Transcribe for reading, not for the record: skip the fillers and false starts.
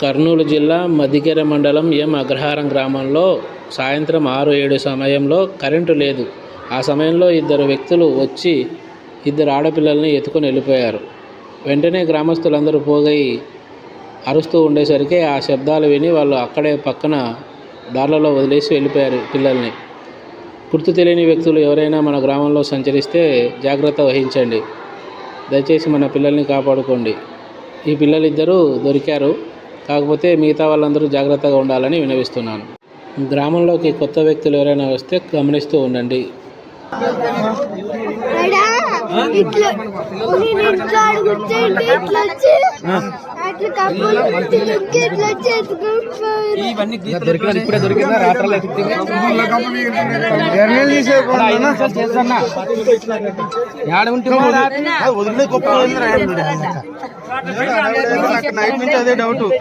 కర్నూలు జిల్లా మదికెర మండలం ఎం అగ్రహారం గ్రామంలో సాయంత్రం 6-7 సమయంలో కరెంటు లేదు. ఆ సమయంలో ఇద్దరు వ్యక్తులు వచ్చి ఇద్దరు ఆడపిల్లల్ని ఎత్తుకొని వెళ్ళిపోయారు. వెంటనే గ్రామస్తులందరూ పోగై అరుస్తూ ఉండేసరికి ఆ శబ్దాలు విని వాళ్ళు అక్కడే పక్కన దారులలో వదిలేసి వెళ్ళిపోయారు పిల్లల్ని. గుర్తు తెలియని వ్యక్తులు ఎవరైనా మన గ్రామంలో సంచరిస్తే జాగ్రత్త వహించండి. దయచేసి మన పిల్లల్ని కాపాడుకోండి. ఈ పిల్లలిద్దరూ దొరికారు, కాకపోతే మిగతా వాళ్ళందరూ జాగ్రత్తగా ఉండాలని విన్నవిస్తున్నాను. గ్రామంలోకి కొత్త వ్యక్తులు ఎవరైనా వస్తే గమనిస్తూ ఉండండి. అదే డౌట్.